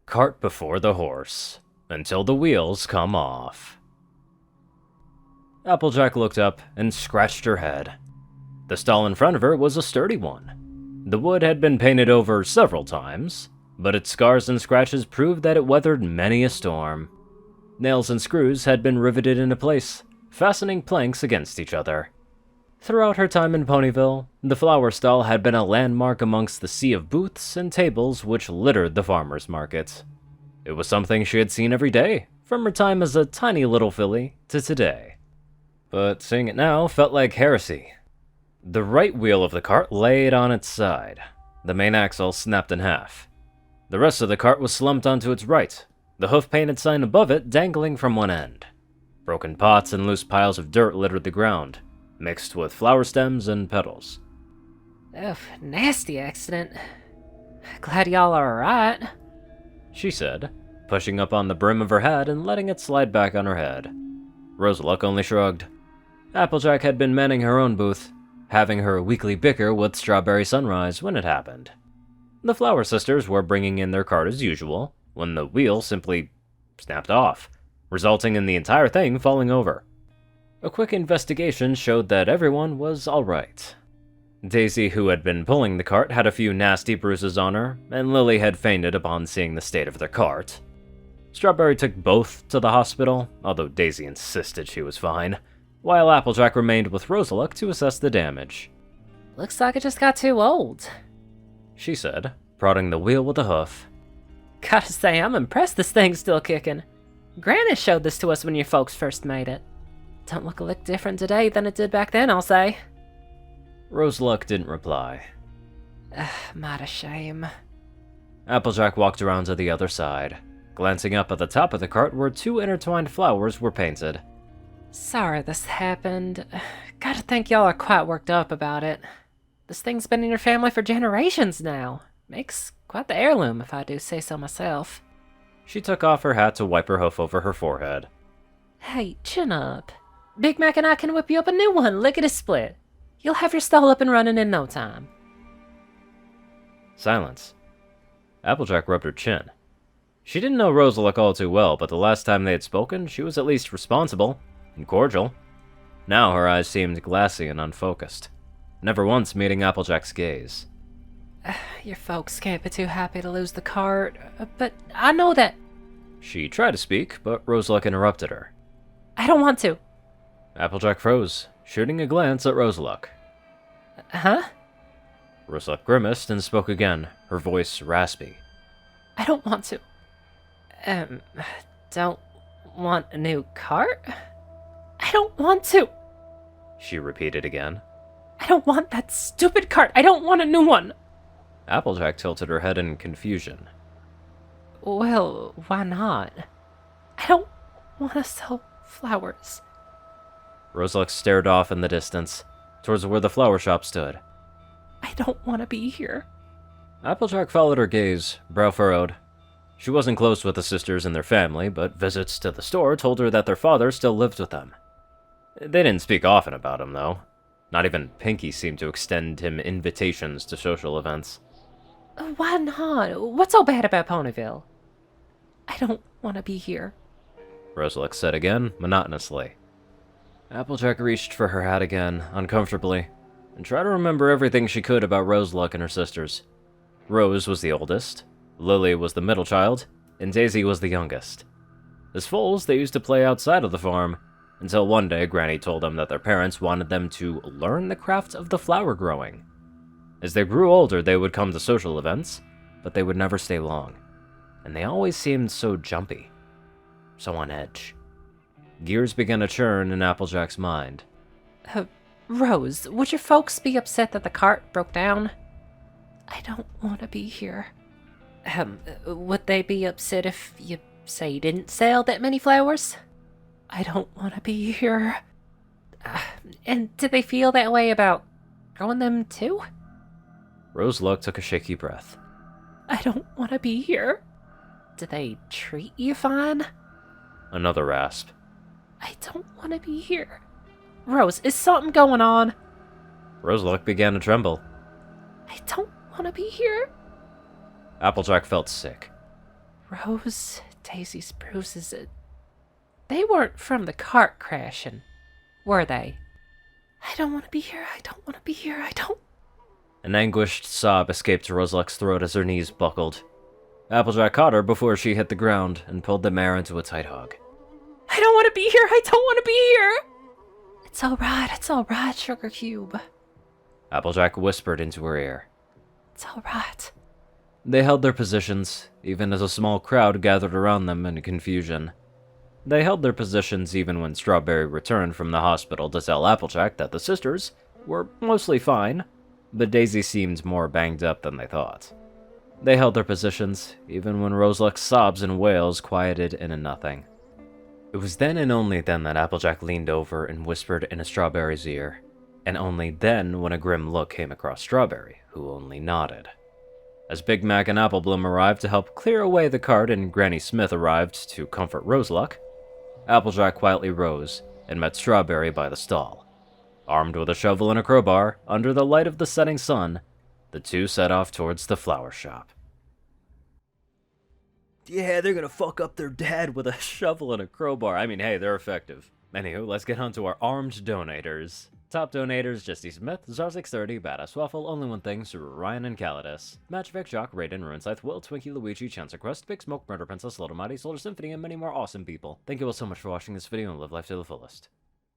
Cart before the horse, until the wheels come off. Applejack looked up and scratched her head. The stall in front of her was a sturdy one. The wood had been painted over several times, but its scars and scratches proved that it weathered many a storm. Nails and screws had been riveted into place, fastening planks against each other. Throughout her time in Ponyville, the flower stall had been a landmark amongst the sea of booths and tables which littered the farmer's market. It was something she had seen every day, from her time as a tiny little filly to today. But seeing it now felt like heresy. The right wheel of the cart laid on its side. The main axle snapped in half. The rest of the cart was slumped onto its right, the hoof-painted sign above it dangling from one end. Broken pots and loose piles of dirt littered the ground, mixed with flower stems and petals. Ugh, nasty accident. Glad y'all are alright, she said, pushing up on the brim of her hat and letting it slide back on her head. Roseluck only shrugged. Applejack had been manning her own booth, having her weekly bicker with Strawberry Sunrise when it happened. The Flower Sisters were bringing in their cart as usual, when the wheel simply snapped off, resulting in the entire thing falling over. A quick investigation showed that everyone was alright. Daisy, who had been pulling the cart, had a few nasty bruises on her, and Lily had fainted upon seeing the state of their cart. Strawberry took both to the hospital, although Daisy insisted she was fine, while Applejack remained with Roseluck to assess the damage. Looks like it just got too old, she said, prodding the wheel with a hoof. Gotta say, I'm impressed this thing's still kicking. Granny showed this to us when your folks first made it. Don't look a lick different today than it did back then, I'll say. Roseluck didn't reply. Might a shame. Applejack walked around to the other side, glancing up at the top of the cart where two intertwined flowers were painted. Sorry this happened. Gotta think y'all are quite worked up about it. This thing's been in your family for generations now. Makes quite the heirloom, if I do say so myself. She took off her hat to wipe her hoof over her forehead. Hey, chin up. Big Mac and I can whip you up a new one, lickety-split. You'll have your stall up and running in no time. Silence. Applejack rubbed her chin. She didn't know Roseluck all too well, but the last time they had spoken, she was at least responsible and cordial. Now her eyes seemed glassy and unfocused, never once meeting Applejack's gaze. Your folks can't be too happy to lose the cart, but I know that... She tried to speak, but Roseluck interrupted her. I don't want to. Applejack froze, shooting a glance at Roseluck. Huh? Roseluck grimaced and spoke again, her voice raspy. I don't want to. Don't want a new cart? I don't want to. She repeated again. I don't want that stupid cart. I don't want a new one. Applejack tilted her head in confusion. Well, why not? I don't want to sell flowers. Roseluck stared off in the distance, towards where the flower shop stood. I don't want to be here. Applejack followed her gaze, brow furrowed. She wasn't close with the sisters and their family, but visits to the store told her that their father still lived with them. They didn't speak often about him, though. Not even Pinky seemed to extend him invitations to social events. Why not? What's so bad about Ponyville? I don't want to be here. Roseluck said again, monotonously. Applejack reached for her hat again, uncomfortably, and tried to remember everything she could about Roseluck and her sisters. Rose was the oldest, Lily was the middle child, and Daisy was the youngest. As foals, they used to play outside of the farm, until one day Granny told them that their parents wanted them to learn the craft of the flower growing. As they grew older, they would come to social events, but they would never stay long, and they always seemed so jumpy, so on edge. Gears began to churn in Applejack's mind. Rose, would your folks be upset that the cart broke down? I don't want to be here. Would they be upset if you say you didn't sell that many flowers? I don't want to be here. And did they feel that way about growing them too? Roseluck took a shaky breath. I don't want to be here. Did they treat you fine? Another rasp. I don't want to be here. Rose, is something going on? Roseluck began to tremble. I don't want to be here. Applejack felt sick. Rose, Daisy Spruce's... They weren't from the cart crashing, were they? I don't want to be here, I don't want to be here, I don't... An anguished sob escaped Roseluck's throat as her knees buckled. Applejack caught her before she hit the ground and pulled the mare into a tight hug. I don't want to be here, I don't want to be here! It's alright, Sugar Cube. Applejack whispered into her ear. It's alright. They held their positions, even as a small crowd gathered around them in confusion. They held their positions even when Strawberry returned from the hospital to tell Applejack that the sisters were mostly fine, but Daisy seemed more banged up than they thought. They held their positions, even when Roseluck's sobs and wails quieted into nothing. It was then and only then that Applejack leaned over and whispered in Strawberry's ear, and only then when a grim look came across Strawberry, who only nodded. As Big Mac and Apple Bloom arrived to help clear away the cart and Granny Smith arrived to comfort Roseluck, Applejack quietly rose and met Strawberry by the stall. Armed with a shovel and a crowbar, under the light of the setting sun, the two set off towards the flower shop. Yeah, they're gonna fuck up their dad with a shovel and a crowbar. I mean, hey, they're effective. Anywho, let's get on to our armed donators. Top donators: Jessie Smith, Zar630, BadassWaffle, Only One Thing, Ceru, Orion, and Caladis. Match, Vic, Jock, Rayden, Runescythe, Will, Twinkie, Luigi, Chancellor, Crust, Big Smoke, Murder Princess, LILmighty, Solar Symphony, and many more awesome people. Thank you all so much for watching this video and live life to the fullest.